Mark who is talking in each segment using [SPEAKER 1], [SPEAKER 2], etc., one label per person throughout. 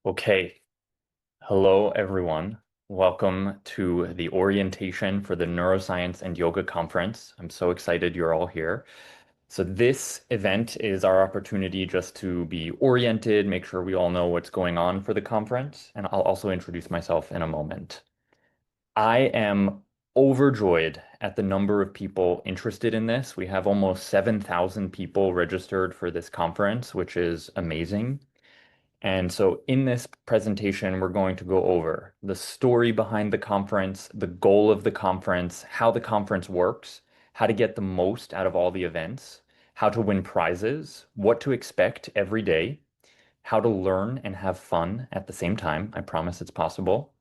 [SPEAKER 1] Okay, hello everyone. Welcome to the orientation for the Neuroscience and Yoga Conference. I'm so excited you're all here. So this event is our opportunity just to be oriented, make sure we all know what's going on for the conference, and I'll also introduce myself in a moment. I am overjoyed at the number of people interested in this. We have almost 7,000 people registered for this conference, which is amazing. And so in this presentation, we're going to go over the story behind the conference, the goal of the conference, how the conference works, how to get the most out of all the events, how to win prizes, what to expect every day, how to learn and have fun at the same time. I promise it's possible.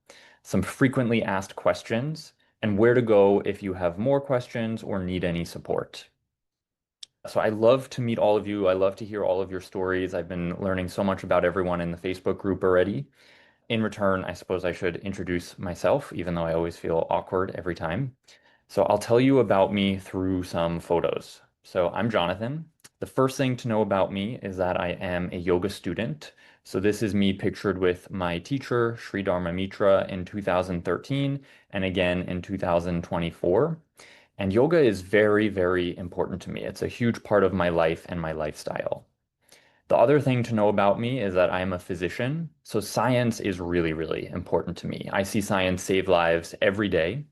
[SPEAKER 1] Some frequently asked questions, and where to go if you have more questions or need any support. So I love to meet all of you. I love to hear all of your stories. I've been learning so much about everyone in the Facebook group already. In return, I suppose I should introduce myself, even though I always feel awkward every time. So I'll tell you about me through some photos. So I'm Jonathan. The first thing to know about me is that I am a yoga student. So this is me pictured with my teacher, Sri Dharma Mitra, in 2013 and again in 2024. And yoga is very, very important to me. It's a huge part of my life and my lifestyle. The other thing to know about me is that I am a physician, so science is really, really important to me. I see science save lives every day,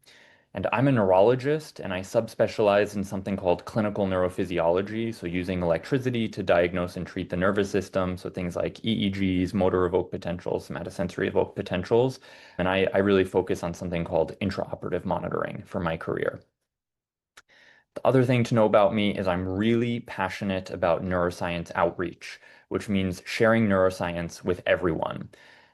[SPEAKER 1] and I'm a neurologist and I subspecialize in something called clinical neurophysiology, so using electricity to diagnose and treat the nervous system, so things like EEGs, motor evoked potentials, somatosensory evoked potentials, and I really focus on something called intraoperative monitoring for my career. The other thing to know about me is I'm really passionate about neuroscience outreach, which means sharing neuroscience with everyone.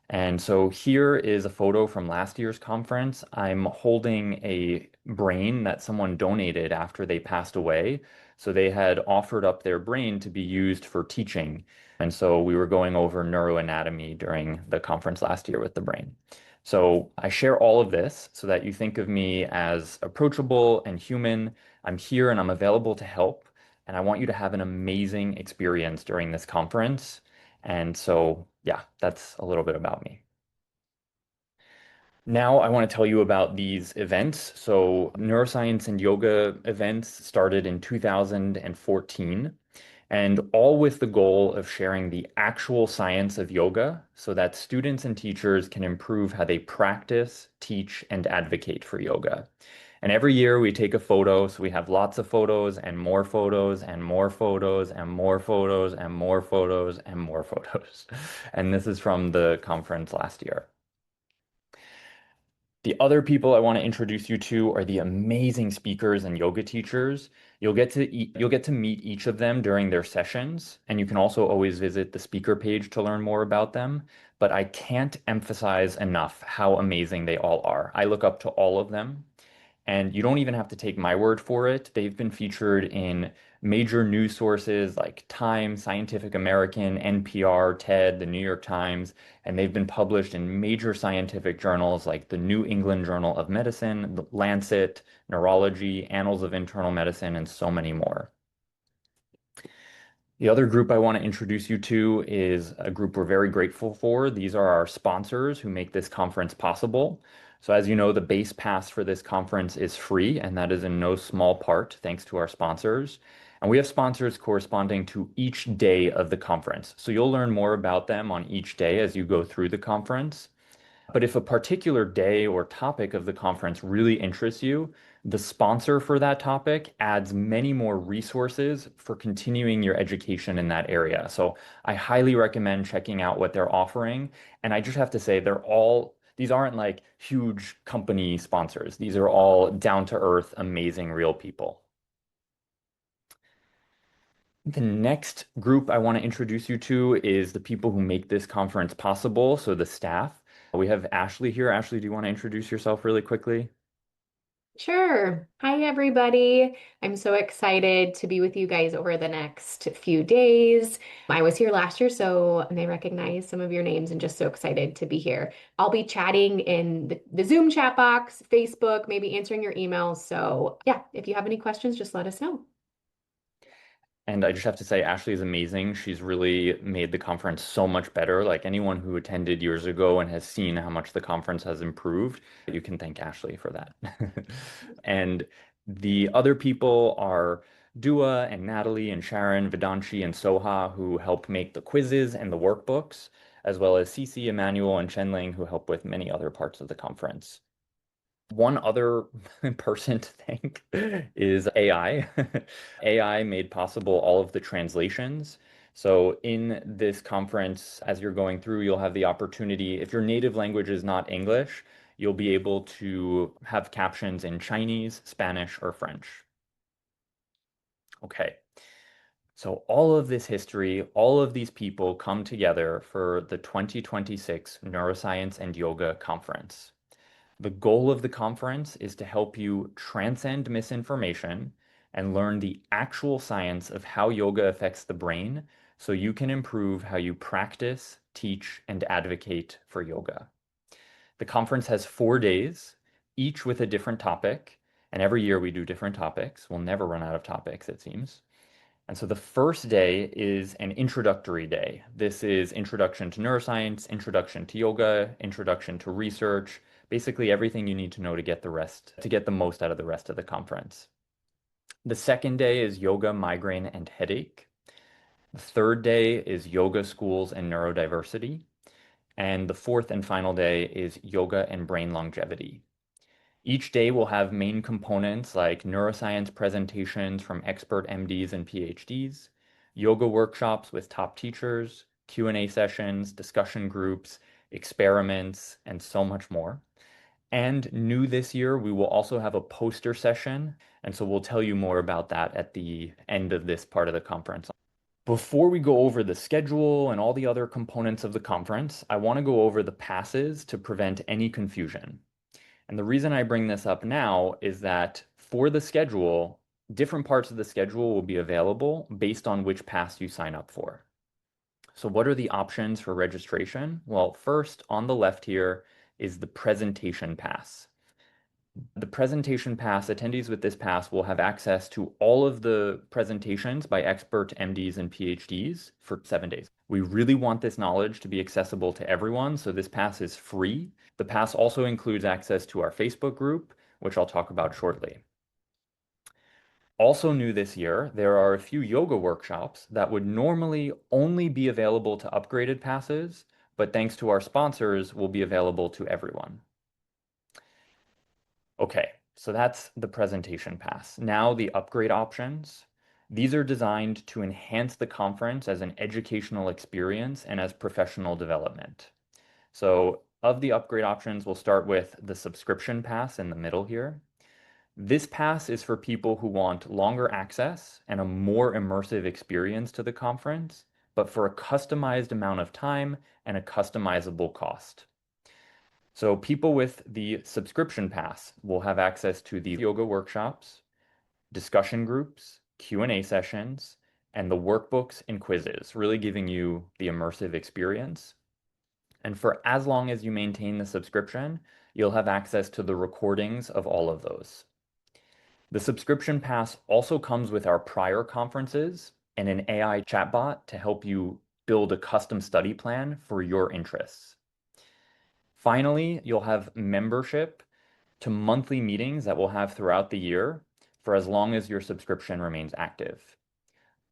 [SPEAKER 1] And so here is a photo from last year's conference. I'm holding a brain that someone donated after they passed away. So they had offered up their brain to be used for teaching. And so we were going over neuroanatomy during the conference last year with the brain. So I share all of this so that you think of me as approachable and human. I'm here and I'm available to help. And I want you to have an amazing experience during this conference. And so, yeah, that's a little bit about me. Now, I want to tell you about these events. So, neuroscience and yoga events started in 2014, and all with the goal of sharing the actual science of yoga so that students and teachers can improve how they practice, teach, and advocate for yoga. And every year we take a photo, so we have lots of photos and more photos and more photos and more photos and more photos and more photos. And this is from the conference last year. The other people I want to introduce you to are the amazing speakers and yoga teachers. You'll get to meet each of them during their sessions, and you can also always visit the speaker page to learn more about them. But I can't emphasize enough how amazing they all are. I look up to all of them. And you don't even have to take my word for it. They've been featured in major news sources like Time, Scientific American, NPR, TED, the New York Times, and they've been published in major scientific journals like the New England Journal of Medicine, the Lancet, Neurology, Annals of Internal Medicine, and so many more. The other group I want to introduce you to is a group we're very grateful for. These are our sponsors who make this conference possible. So as you know, the base pass for this conference is free, and that is in no small part thanks to our sponsors. And we have sponsors corresponding to each day of the conference. So you'll learn more about them on each day as you go through the conference. But if a particular day or topic of the conference really interests you, the sponsor for that topic adds many more resources for continuing your education in that area. So I highly recommend checking out what they're offering. And I just have to say, these aren't like huge company sponsors. These are all down to earth, amazing, real people. The next group I want to introduce you to is the people who make this conference possible, so the staff. We have Ashley here. Ashley, do you want to introduce yourself really quickly?
[SPEAKER 2] Sure. Hi, everybody. I'm so excited to be with you guys over the next few days. I was here last year, so and I recognize some of your names and just so excited to be here. I'll be chatting in the Zoom chat box, Facebook, maybe answering your emails. So, yeah, if you have any questions, just let us know.
[SPEAKER 1] And I just have to say, Ashley is amazing. She's really made the conference so much better. Like anyone who attended years ago and has seen how much the conference has improved, you can thank Ashley for that. And the other people are Dua and Natalie and Sharon, Vedanshi and Soha, who help make the quizzes and the workbooks, as well as Cece, Emmanuel, and Chenling, who help with many other parts of the conference. One other person to thank is AI. AI made possible all of the translations. So in this conference, as you're going through, you'll have the opportunity, if your native language is not English, you'll be able to have captions in Chinese, Spanish, or French. Okay. So all of this history, all of these people come together for the 2026 Neuroscience and Yoga Conference. The goal of the conference is to help you transcend misinformation and learn the actual science of how yoga affects the brain so you can improve how you practice, teach, and advocate for yoga. The conference has 4 days, each with a different topic, and every year we do different topics. We'll never run out of topics, it seems. And so the first day is an introductory day. This is introduction to neuroscience, introduction to yoga, introduction to research, basically everything you need to know to get the most out of the rest of the conference. The second day is yoga, migraine, and headache. The third day is yoga schools and neurodiversity. And the fourth and final day is yoga and brain longevity. Each day will have main components like neuroscience presentations from expert MDs and PhDs, yoga workshops with top teachers, Q&A sessions, discussion groups, experiments, and so much more. And new this year, we will also have a poster session, and so we'll tell you more about that at the end of this part of the conference. Before we go over the schedule and all the other components of the conference, I want to go over the passes to prevent any confusion. And the reason I bring this up now is that for the schedule, different parts of the schedule will be available based on which pass you sign up for. So what are the options for registration? Well, first on the left here is the presentation pass. The presentation pass, attendees with this pass will have access to all of the presentations by expert MDs and PhDs for 7 days. We really want this knowledge to be accessible to everyone, so this pass is free. The pass also includes access to our Facebook group, which I'll talk about shortly. Also new this year, there are a few yoga workshops that would normally only be available to upgraded passes, but thanks to our sponsors, will be available to everyone. Okay, so that's the presentation pass. Now the upgrade options. These are designed to enhance the conference as an educational experience and as professional development. So of the upgrade options, we'll start with the subscription pass in the middle here. This pass is for people who want longer access and a more immersive experience to the conference, but for a customized amount of time and a customizable cost. So people with the subscription pass will have access to the yoga workshops, discussion groups, Q&A sessions, and the workbooks and quizzes, really giving you the immersive experience. And for as long as you maintain the subscription, you'll have access to the recordings of all of those. The subscription pass also comes with our prior conferences and an AI chatbot to help you build a custom study plan for your interests. Finally, you'll have membership to monthly meetings that we'll have throughout the year for as long as your subscription remains active.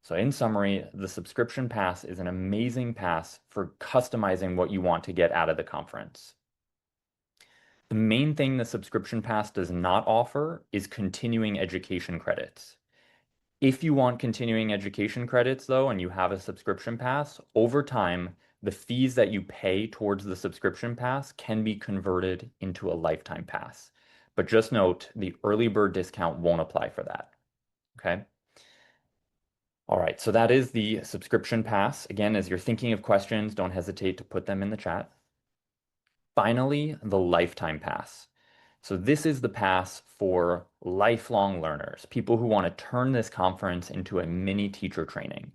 [SPEAKER 1] So in summary, the subscription pass is an amazing pass for customizing what you want to get out of the conference. The main thing the subscription pass does not offer is continuing education credits. If you want continuing education credits, though, and you have a subscription pass, over time, the fees that you pay towards the subscription pass can be converted into a lifetime pass. But just note, the early bird discount won't apply for that. Okay? All right, so that is the subscription pass. Again, as you're thinking of questions, don't hesitate to put them in the chat. Finally, the lifetime pass. So this is the pass for lifelong learners, people who want to turn this conference into a mini teacher training.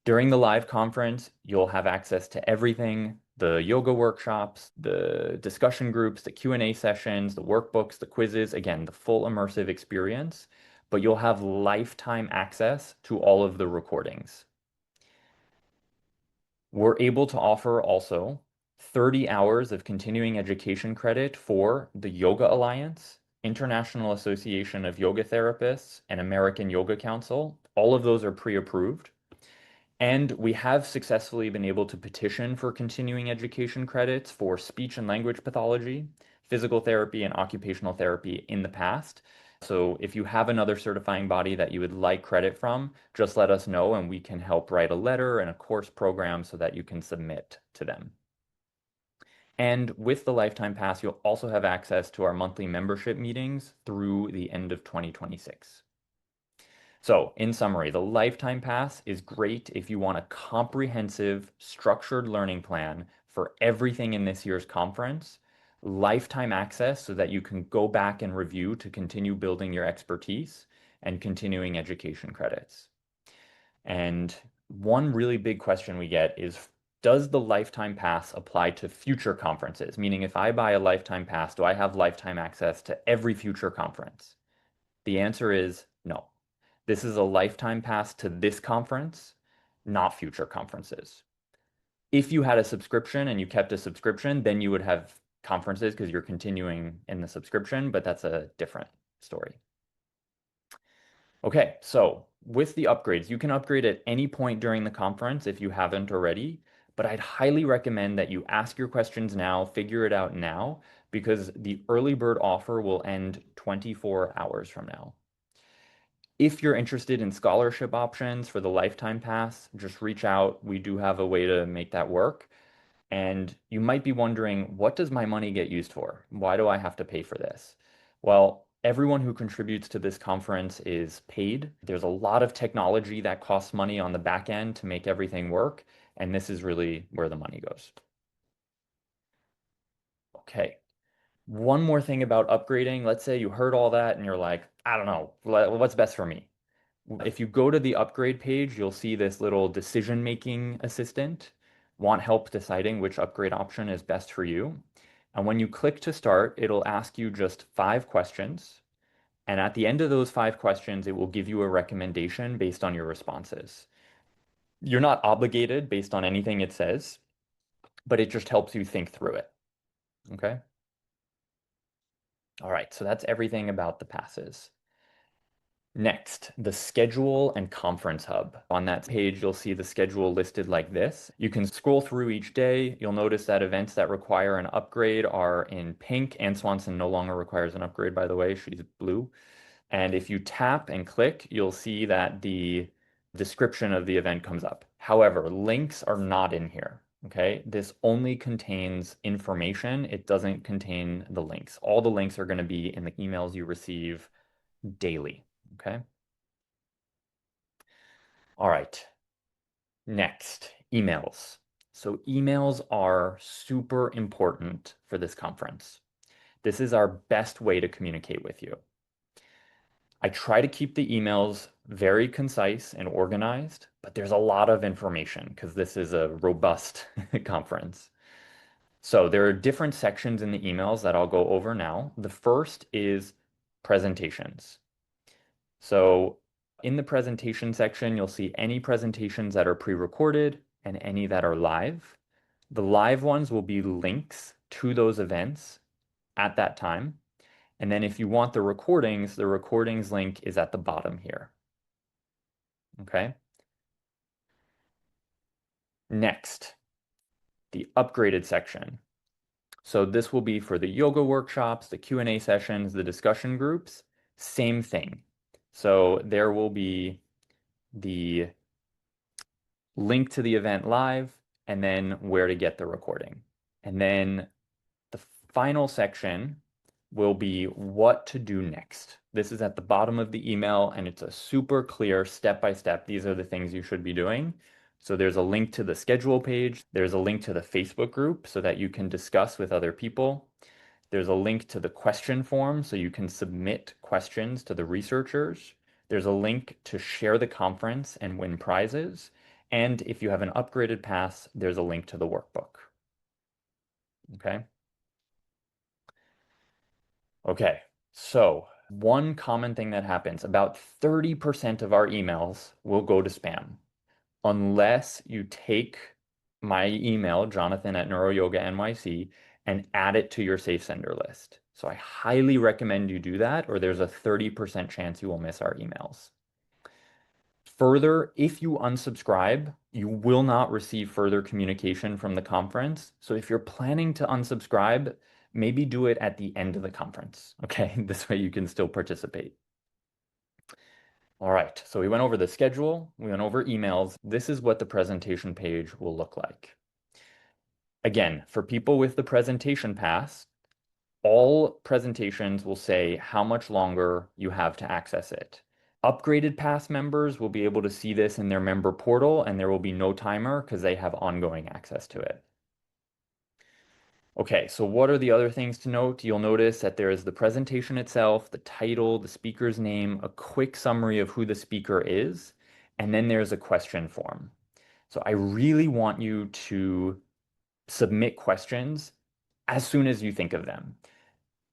[SPEAKER 1] During the live conference, you'll have access to everything, the yoga workshops, the discussion groups, the Q&A sessions, the workbooks, the quizzes, again, the full immersive experience. but you'll have lifetime access to all of the recordings. We're able to offer also 30 hours of continuing education credit for the Yoga Alliance, International Association of Yoga Therapists, and American Yoga Council. All of those are pre-approved. And we have successfully been able to petition for continuing education credits for speech and language pathology, physical therapy, and occupational therapy in the past. So if you have another certifying body that you would like credit from, just let us know and we can help write a letter and a course program so that you can submit to them. And with the Lifetime Pass, you'll also have access to our monthly membership meetings through the end of 2026. So, in summary, the Lifetime Pass is great if you want a comprehensive, structured learning plan for everything in this year's conference, lifetime access so that you can go back and review to continue building your expertise, and continuing education credits. And one really big question we get is, does the Lifetime Pass apply to future conferences? Meaning, if I buy a Lifetime Pass, do I have lifetime access to every future conference? The answer is no. This is a lifetime pass to this conference, not future conferences. If you had a subscription and you kept a subscription, then you would have conferences because you're continuing in the subscription, but that's a different story. Okay, so with the upgrades, you can upgrade at any point during the conference if you haven't already, but I'd highly recommend that you ask your questions now, figure it out now, because the early bird offer will end 24 hours from now. If you're interested in scholarship options for the Lifetime Pass, just reach out. We do have a way to make that work. And you might be wondering, what does my money get used for? Why do I have to pay for this? Well, everyone who contributes to this conference is paid. There's a lot of technology that costs money on the back end to make everything work. And this is really where the money goes. Okay. One more thing about upgrading. Let's say you heard all that and you're like, I don't know, what's best for me? If you go to the upgrade page, you'll see this little decision-making assistant. Want help deciding which upgrade option is best for you? And when you click to start, it'll ask you just 5 questions. And at the end of those 5 questions, it will give you a recommendation based on your responses. You're not obligated based on anything it says, but it just helps you think through it. Okay? All right, so that's everything about the passes. Next, the schedule and conference hub. On that page, you'll see the schedule listed like this. You can scroll through each day. You'll notice that events that require an upgrade are in pink. Ann Swanson no longer requires an upgrade, by the way. She's blue. And if you tap and click, you'll see that the description of the event comes up. However, links are not in here. Okay, this only contains information. It doesn't contain the links. All the links are going to be in the emails you receive daily. Okay. All right. Next, emails. So emails are super important for this conference. This is our best way to communicate with you. I try to keep the emails very concise and organized, but there's a lot of information because this is a robust conference. So there are different sections in the emails that I'll go over now. The first is presentations. So in the presentation section, you'll see any presentations that are pre-recorded and any that are live. The live ones will be links to those events at that time. And then if you want the recordings link is at the bottom here. Okay. Next, the upgraded section. So this will be for the yoga workshops, the Q&A sessions, the discussion groups, same thing. So there will be the link to the event live, and then where to get the recording. And then the final section will be what to do next. This is at the bottom of the email, and it's a super clear step-by-step. These are the things you should be doing. So there's a link to the schedule page. There's a link to the Facebook group so that you can discuss with other people. There's a link to the question form so you can submit questions to the researchers. There's a link to share the conference and win prizes. And if you have an upgraded pass, there's a link to the workbook. Okay. Okay, so One common thing that happens, about 30% of our emails will go to spam unless you take my email, Jonathan at NeuroYoga NYC, and add it to your safe sender list. So I highly recommend you do that, or there's a 30% chance you will miss our emails. Further, if you unsubscribe, you will not receive further communication from the conference. So if you're planning to unsubscribe, maybe do it at the end of the conference. Okay, this way you can still participate. All right, so we went over the schedule, we went over emails. This is what the presentation page will look like. Again, for people with the presentation pass, all presentations will say how much longer you have to access it. Upgraded pass members will be able to see this in their member portal, and there will be no timer because they have ongoing access to it. Okay, so what are the other things to note? You'll notice that there is the presentation itself, the title, the speaker's name, a quick summary of who the speaker is, and then there's a question form. So I really want you to submit questions as soon as you think of them.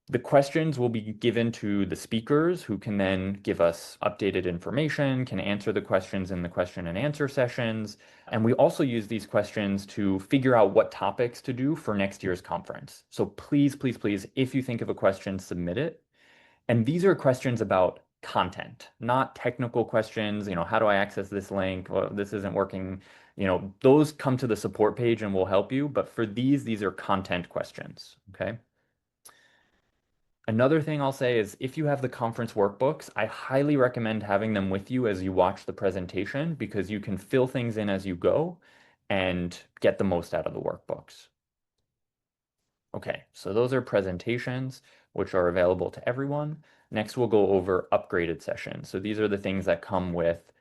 [SPEAKER 1] The questions will be given to the speakers who can then give us updated information, can answer the questions in the question and answer sessions. And we also use these questions to figure out what topics to do for next year's conference. So please, please, please, if you think of a question, submit it. And these are questions about content, not technical questions. How do I access this link? Well, this isn't working. Those come to the support page and will help you. But for these are content questions. Okay. Another thing I'll say is if you have the conference workbooks, I highly recommend having them with you as you watch the presentation because you can fill things in as you go and get the most out of the workbooks. Okay, so those are presentations which are available to everyone. Next, we'll go over upgraded sessions. So these are the things that come with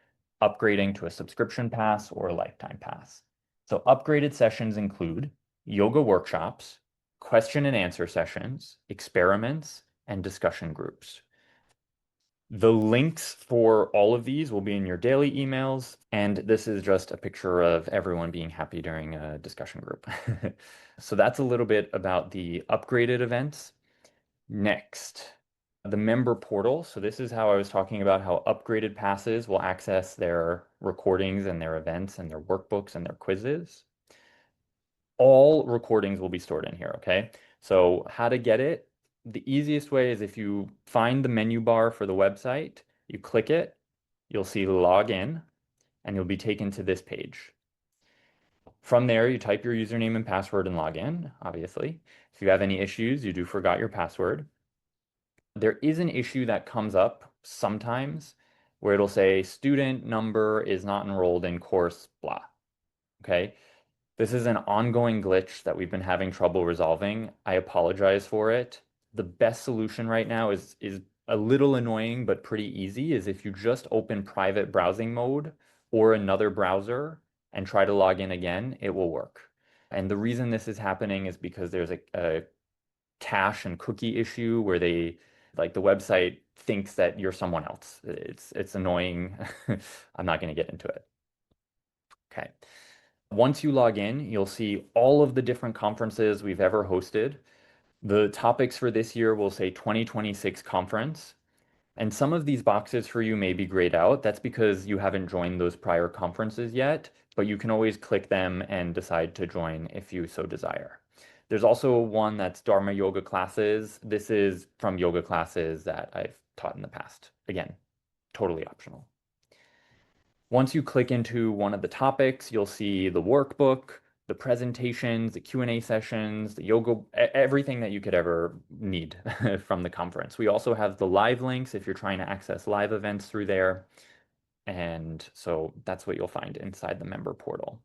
[SPEAKER 1] upgrading to a subscription pass or a lifetime pass. So upgraded sessions include yoga workshops, question and answer sessions, experiments, and discussion groups. The links for all of these will be in your daily emails, and this is just a picture of everyone being happy during a discussion group. So that's a little bit about the upgraded events. Next, the member portal. So this is how I was talking about how upgraded passes will access their recordings and their events and their workbooks and their quizzes. All recordings will be stored in here, okay? So how to get it? The easiest way is if you find the menu bar for the website, you click it, you'll see log in, and you'll be taken to this page. From there, you type your username and password and log in, obviously. If you have any issues, you do forgot your password. There is an issue that comes up sometimes where it'll say student number is not enrolled in course blah. Okay. This is an ongoing glitch that we've been having trouble resolving. I apologize for it. The best solution right now is a little annoying, but pretty easy, is if you just open private browsing mode or another browser and try to log in again, it will work. And the reason this is happening is because there's a cache and cookie issue where like the website thinks that you're someone else. It's annoying. I'm not going to get into it. Okay. Once you log in, you'll see all of the different conferences we've ever hosted. The topics for this year will say 2026 conference. And some of these boxes for you may be grayed out. That's because you haven't joined those prior conferences yet, but you can always click them and decide to join if you so desire. There's also one that's Dharma yoga classes. This is from yoga classes that I've taught in the past. Again, totally optional. Once you click into one of the topics, you'll see the workbook, the presentations, the Q&A sessions, the yoga, everything that you could ever need from the conference. We also have the live links if you're trying to access live events through there. And so that's what you'll find inside the member portal.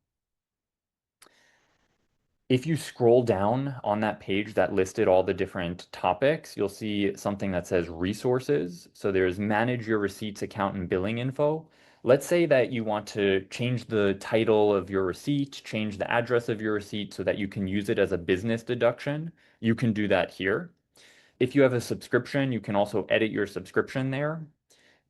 [SPEAKER 1] If you scroll down on that page that listed all the different topics, you'll see something that says resources. So there's manage your receipts account and billing info. Let's say that you want to change the title of your receipt, change the address of your receipt so that you can use it as a business deduction. You can do that here. If you have a subscription, you can also edit your subscription there.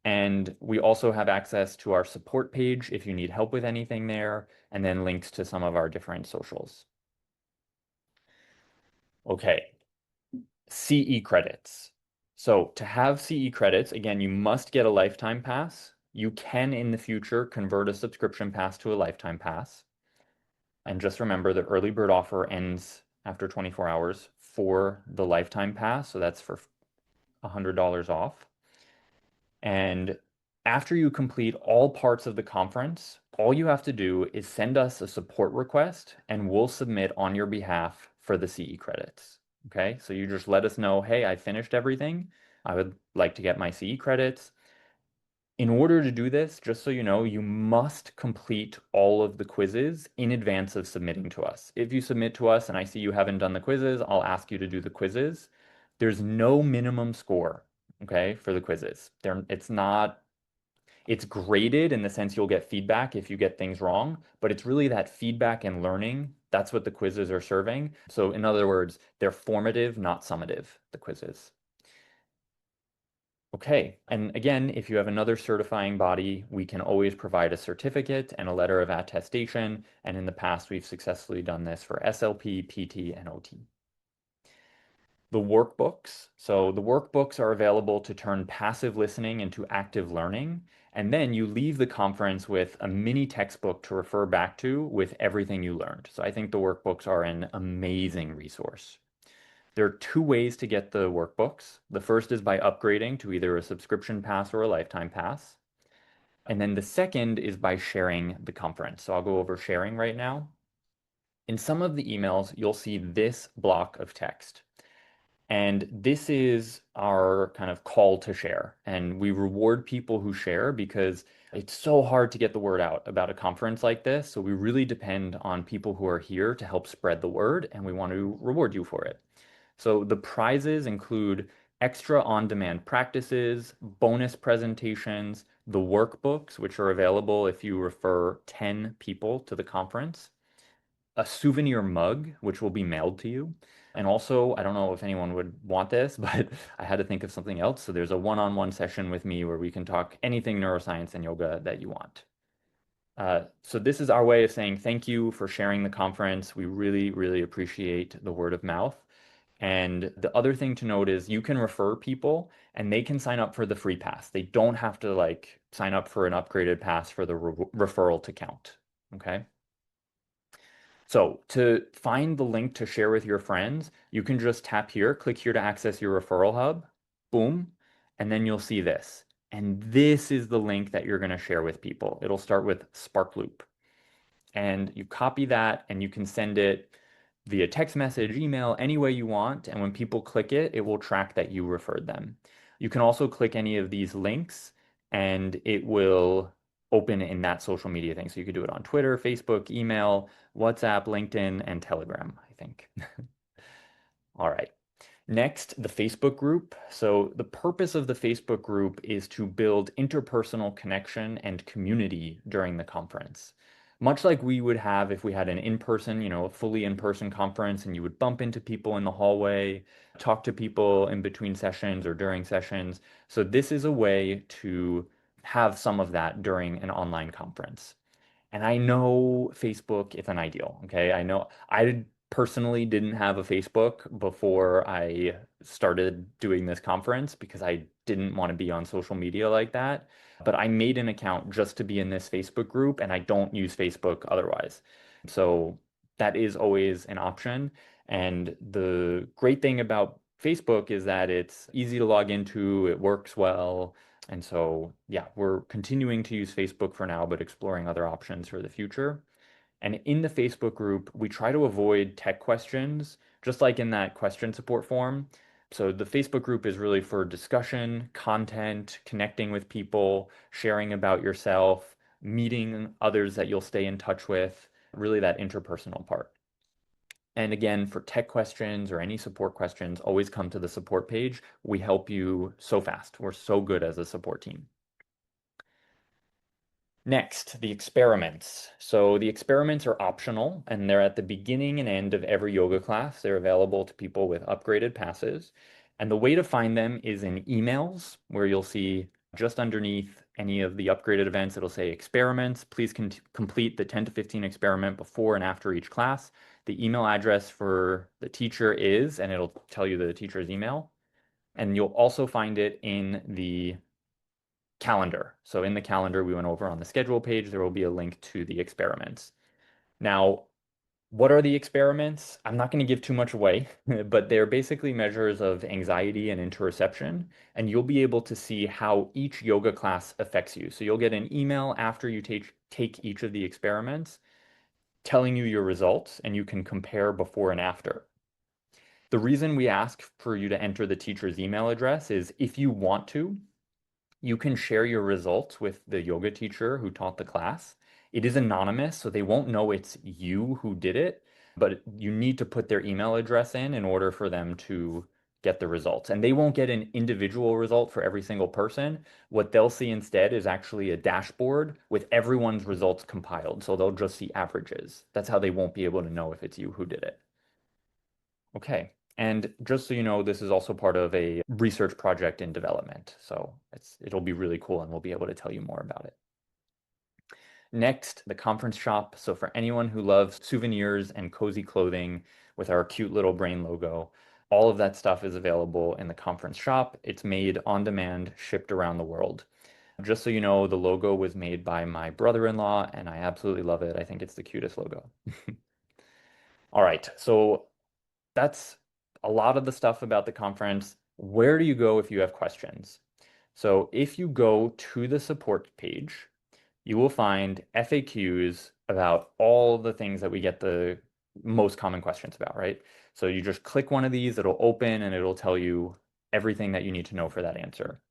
[SPEAKER 1] And we also have access to our support page if you need help with anything there, and then links to some of our different socials. Okay, CE credits. So to have CE credits, again, you must get a lifetime pass. You can in the future convert a subscription pass to a lifetime pass. And just remember the early bird offer ends after 24 hours for the lifetime pass. So that's for $100 off. And after you complete all parts of the conference, all you have to do is send us a support request and we'll submit on your behalf for the CE credits. Okay, so you just let us know, hey, I finished everything. I would like to get my CE credits. In order to do this, just so you know, you must complete all of the quizzes in advance of submitting to us. If you submit to us and I see you haven't done the quizzes, I'll ask you to do the quizzes. There's no minimum score, okay, for the quizzes. It's not, it's graded in the sense you'll get feedback if you get things wrong, but it's really that feedback and learning. That's what the quizzes are serving. So in other words, they're formative, not summative, the quizzes. Okay, and again, if you have another certifying body, we can always provide a certificate and a letter of attestation. And in the past, we've successfully done this for SLP, PT, and OT. The workbooks. So the workbooks are available to turn passive listening into active learning. And then you leave the conference with a mini textbook to refer back to with everything you learned. So I think the workbooks are an amazing resource. There are two ways to get the workbooks. The first is by upgrading to either a subscription pass or a lifetime pass. And then the second is by sharing the conference. So I'll go over sharing right now. In some of the emails, you'll see this block of text. And this is our kind of call to share. And we reward people who share because it's so hard to get the word out about a conference like this. So we really depend on people who are here to help spread the word, and we want to reward you for it. So the prizes include extra on-demand practices, bonus presentations, the workbooks, which are available if you refer 10 people to the conference, a souvenir mug, which will be mailed to you. And also, I don't know if anyone would want this, but I had to think of something else. So there's a one-on-one session with me where we can talk anything neuroscience and yoga that you want. So this is our way of saying thank you for sharing the conference. We really, really appreciate the word of mouth. And the other thing to note is you can refer people and they can sign up for the free pass. They don't have to like sign up for an upgraded pass for the referral to count. Okay. So to find the link to share with your friends, you can just tap here, click here to access your referral hub, boom, and then you'll see this. And this is the link that you're going to share with people. It'll start with Sparkloop. And you copy that and you can send it via text message, email, any way you want. And when people click it, it will track that you referred them. You can also click any of these links and it will open in that social media thing. So you could do it on Twitter, Facebook, email, WhatsApp, LinkedIn, and Telegram, I think. All right. Next, the Facebook group. So the purpose of the Facebook group is to build interpersonal connection and community during the conference. Much like we would have if we had an in-person, a fully in-person conference and you would bump into people in the hallway, talk to people in between sessions or during sessions. So this is a way to have some of that during an online conference. And I know Facebook isn't ideal, okay? I know I personally didn't have a Facebook before I started doing this conference because I didn't want to be on social media like that. But I made an account just to be in this Facebook group and I don't use Facebook otherwise. So that is always an option. And the great thing about Facebook is that it's easy to log into, it works well. And so, yeah, we're continuing to use Facebook for now, but exploring other options for the future. And in the Facebook group, we try to avoid tech questions, just like in that question support form. So the Facebook group is really for discussion, content, connecting with people, sharing about yourself, meeting others that you'll stay in touch with, really that interpersonal part. And again, for tech questions or any support questions, always come to the support page. We help you so fast. We're so good as a support team. Next, the experiments. So the experiments are optional and they're at the beginning and end of every yoga class. They're available to people with upgraded passes. And the way to find them is in emails, where you'll see just underneath any of the upgraded events, it'll say experiments. Please complete the 10 to 15 experiment before and after each class. The email address for the teacher is, and it'll tell you the teacher's email, And you'll also find it in the calendar. So in the calendar we went over on the schedule page, there will be a link to the experiments. Now, what are the experiments? I'm not going to give too much away, but they're basically measures of anxiety and interoception, and you'll be able to see how each yoga class affects you. So you'll get an email after you take each of the experiments telling you your results, and you can compare before and after. The reason we ask for you to enter the teacher's email address is if you want to, you can share your results with the yoga teacher who taught the class. It is anonymous, so they won't know it's you who did it, but you need to put their email address in order for them to get the results. And they won't get an individual result for every single person. What they'll see instead is actually a dashboard with everyone's results compiled. So they'll just see averages. That's how they won't be able to know if it's you who did it. Okay. And just so you know, this is also part of a research project in development. So it'll be really cool and we'll be able to tell you more about it. Next, the conference shop. So for anyone who loves souvenirs and cozy clothing with our cute little brain logo, all of that stuff is available in the conference shop. It's made on demand, shipped around the world. Just so you know, the logo was made by my brother-in-law and I absolutely love it. I think it's the cutest logo. All right, so that's a lot of the stuff about the conference. Where do you go if you have questions? So if you go to the support page, you will find FAQs about all the things that we get the most common questions about, right? So you just click one of these, it'll open and it'll tell you everything that you need to know for that answer.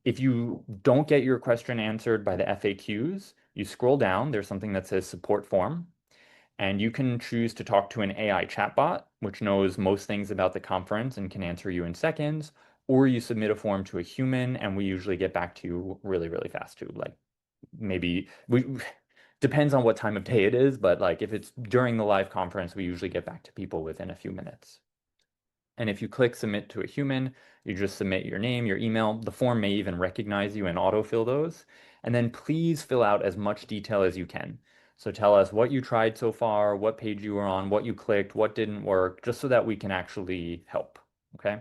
[SPEAKER 1] If you don't get your question answered by the FAQs, you scroll down, there's something that says support form. And you can choose to talk to an AI chatbot, which knows most things about the conference and can answer you in seconds, or you submit a form to a human, and we usually get back to you really, really fast too. Like maybe we depends on what time of day it is, but like if it's during the live conference, we usually get back to people within a few minutes. And if you click submit to a human, you just submit your name, your email. The form may even recognize you and autofill those. And then please fill out as much detail as you can. So tell us what you tried so far, what page you were on, what you clicked, what didn't work, just so that we can actually help. Okay?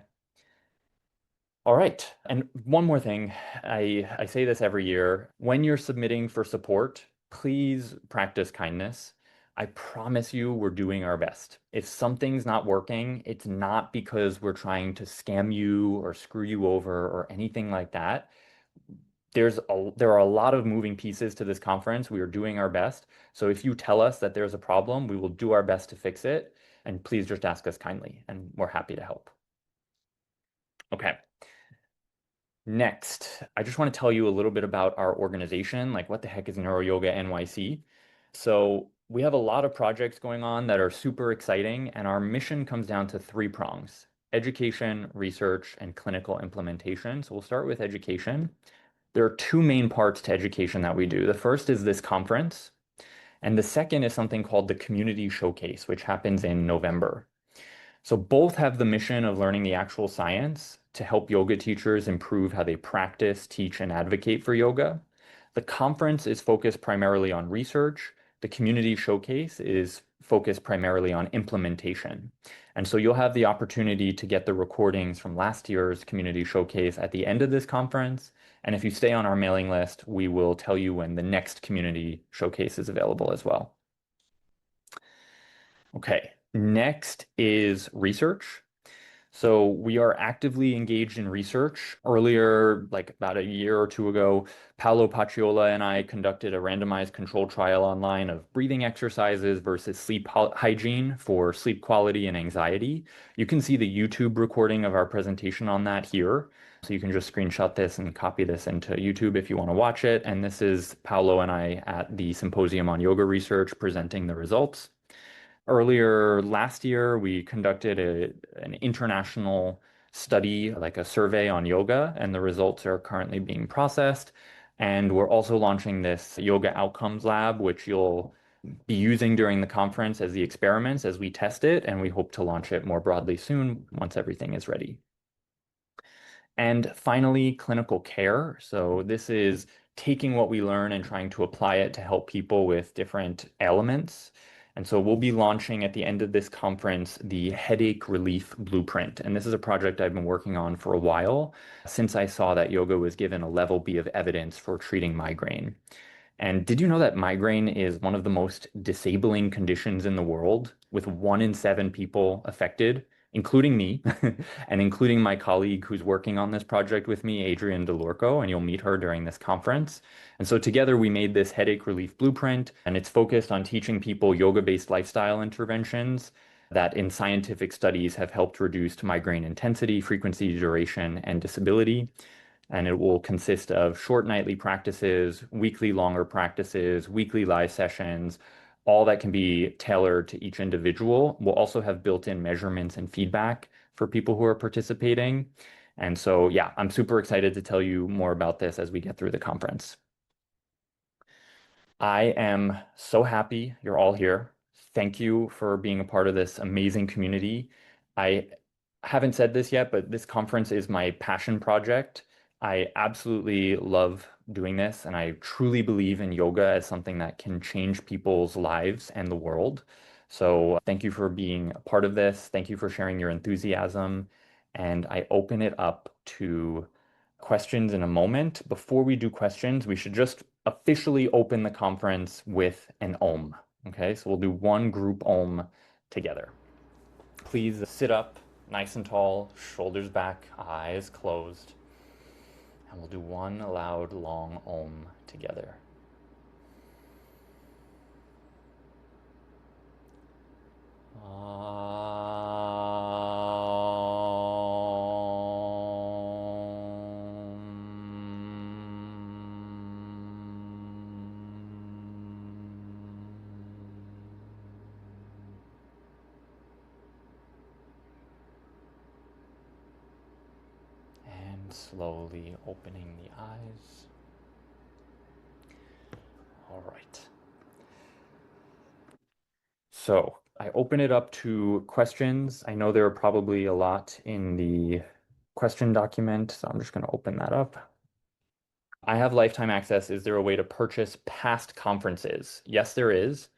[SPEAKER 1] All right. And one more thing, I say this every year. When you're submitting for support, please practice kindness. I promise you we're doing our best. If something's not working, it's not because we're trying to scam you or screw you over or anything like that. There are a lot of moving pieces to this conference. We are doing our best. So if you tell us that there's a problem, we will do our best to fix it. And please just ask us kindly, and we're happy to help. Okay. Next, I just want to tell you a little bit about our organization, like what the heck is NeuroYoga NYC? So we have a lot of projects going on that are super exciting, and our mission comes down to three prongs: education, research, and clinical implementation. So we'll start with education. There are two main parts to education that we do. The first is this conference, and the second is something called the Community Showcase, which happens in November. So both have the mission of learning the actual science to help yoga teachers improve how they practice, teach, and advocate for yoga. The conference is focused primarily on research. The community showcase is focused primarily on implementation. And so you'll have the opportunity to get the recordings from last year's community showcase at the end of this conference. And if you stay on our mailing list, we will tell you when the next community showcase is available as well. Okay, next is research. So we are actively engaged in research. Earlier, like about a year or two ago, Paolo Pacciola and I conducted a randomized control trial online of breathing exercises versus sleep hygiene for sleep quality and anxiety. You can see the YouTube recording of our presentation on that here. So you can just screenshot this and copy this into YouTube if you want to watch it. And this is Paolo and I at the Symposium on Yoga Research presenting the results. Earlier last year, we conducted an international study, like a survey on yoga, and the results are currently being processed. And we're also launching this yoga outcomes lab, which you'll be using during the conference as the experiments as we test it, and we hope to launch it more broadly soon once everything is ready. And finally, clinical care. So this is taking what we learn and trying to apply it to help people with different ailments. And so we'll be launching at the end of this conference the Headache Relief Blueprint. And this is a project I've been working on for a while since I saw that yoga was given a level B of evidence for treating migraine. And did you know that migraine is one of the most disabling conditions in the world, with 1 in 7 people affected, including me, and including my colleague who's working on this project with me, Adrienne DeLorco, and you'll meet her during this conference. And so together we made this headache relief blueprint, and it's focused on teaching people yoga-based lifestyle interventions that in scientific studies have helped reduce migraine intensity, frequency, duration, and disability. And it will consist of short nightly practices, weekly longer practices, weekly live sessions, all that can be tailored to each individual. We'll also have built-in measurements and feedback for people who are participating. And so, yeah, I'm super excited to tell you more about this as we get through the conference. I am so happy you're all here. Thank you for being a part of this amazing community. I haven't said this yet, but this conference is my passion project. I absolutely love doing this, and I truly believe in yoga as something that can change people's lives and the world. So thank you for being a part of this. Thank you for sharing your enthusiasm. And I open it up to questions in a moment. Before we do questions, we should just officially open the conference with an Om. Okay, so we'll do one group Om together. Please sit up nice and tall, shoulders back, eyes closed. And we'll do one loud, long Om together. And slowly opening the eyes. All right. So I open it up to questions. I know there are probably a lot in the question document, so I'm just going to open that up. I have lifetime access. Is there a way to purchase past conferences? Yes, there is.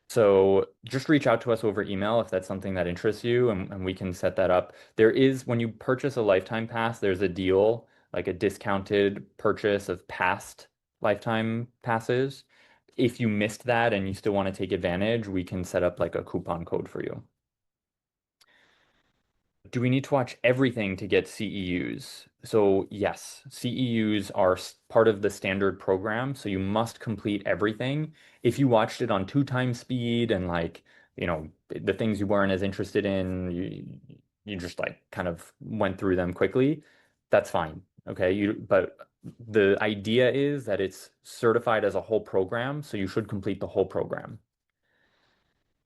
[SPEAKER 1] So just reach out to us over email if that's something that interests you, and we can set that up. There is, when you purchase a lifetime pass, there's a deal, like a discounted purchase of past lifetime passes. If you missed that and you still want to take advantage, we can set up like a coupon code for you. Do we need to watch everything to get CEUs? So yes, CEUs are part of the standard program, so you must complete everything. If you watched it on 2 times speed and like, the things you weren't as interested in, you just like kind of went through them quickly, that's fine. Okay, but the idea is that it's certified as a whole program, so you should complete the whole program.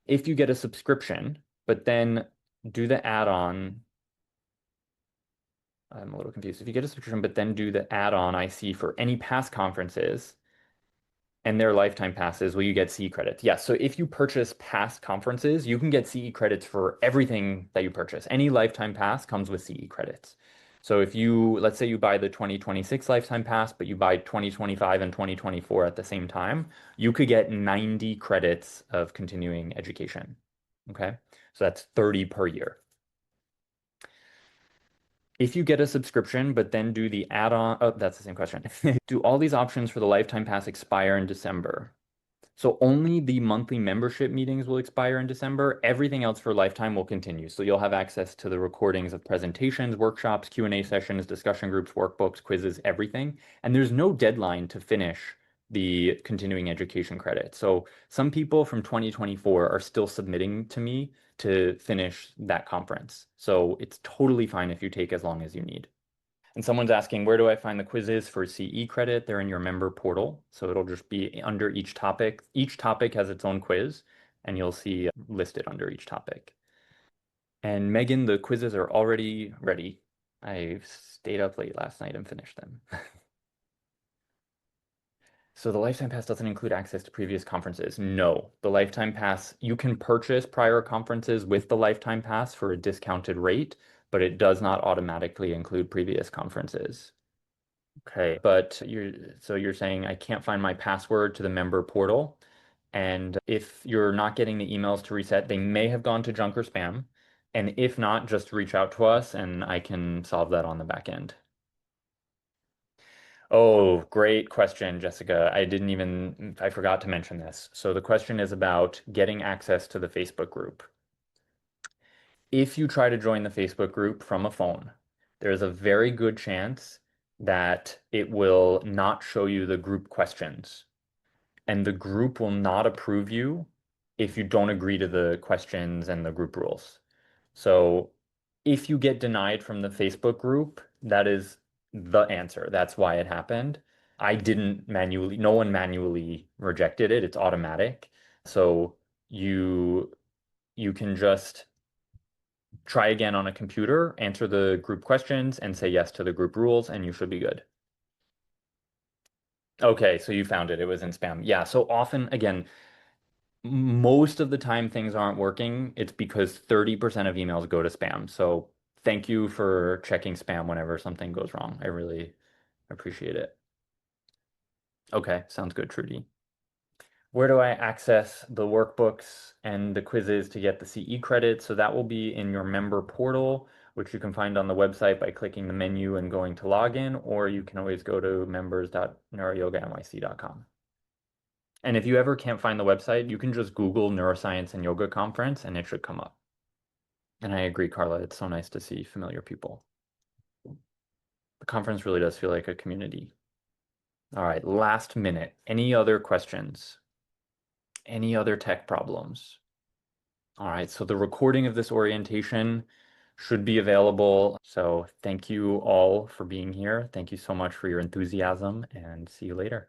[SPEAKER 1] If you get a subscription, but then do the add-on, I'm a little confused. If you get a subscription, but then do the add-on IC for any past conferences and their lifetime passes, will you get CE credits? Yes. So if you purchase past conferences, you can get CE credits for everything that you purchase. Any lifetime pass comes with CE credits. So if you, let's say you buy the 2026 lifetime pass, but you buy 2025 and 2024 at the same time, you could get 90 credits of continuing education. Okay. So that's 30 per year. If you get a subscription, but then do the add-on, oh, that's the same question. Do all these options for the lifetime pass expire in December? So only the monthly membership meetings will expire in December. Everything else for lifetime will continue. So you'll have access to the recordings of presentations, workshops, Q&A sessions, discussion groups, workbooks, quizzes, everything. And there's no deadline to finish the continuing education credit. So some people from 2024 are still submitting to me to finish that conference. So it's totally fine if you take as long as you need. And someone's asking, where do I find the quizzes for CE credit? They're in your member portal. So it'll just be under each topic. Each topic has its own quiz, and you'll see listed under each topic. And Megan, the quizzes are already ready. I stayed up late last night and finished them. So the lifetime pass doesn't include access to previous conferences. No, the lifetime pass, you can purchase prior conferences with the lifetime pass for a discounted rate, but it does not automatically include previous conferences. Okay, but you're saying I can't find my password to the member portal. And if you're not getting the emails to reset, they may have gone to junk or spam. And if not, just reach out to us and I can solve that on the back end. Oh, great question, Jessica. I forgot to mention this. So the question is about getting access to the Facebook group. If you try to join the Facebook group from a phone, there's a very good chance that it will not show you the group questions, and the group will not approve you if you don't agree to the questions and the group rules. So if you get denied from the Facebook group, that is the answer. That's why it happened. I didn't manually, no one manually rejected it. It's automatic. So you you can just try again on a computer, answer the group questions, and say yes to the group rules, and you should be good. Okay, so you found it. It was in spam. Yeah, so often, again, most of the time things aren't working. It's because 30% of emails go to spam. So thank you for checking spam whenever something goes wrong. I really appreciate it. Okay, sounds good, Trudy. Where do I access the workbooks and the quizzes to get the CE credits? So that will be in your member portal, which you can find on the website by clicking the menu and going to login, or you can always go to members.neuroyoganyc.com. And if you ever can't find the website, you can just Google Neuroscience and Yoga Conference and it should come up. And I agree, Carla, it's so nice to see familiar people. The conference really does feel like a community. All right, last minute. Any other questions? Any other tech problems? All right, so the recording of this orientation should be available. So thank you all for being here. Thank you so much for your enthusiasm and see you later.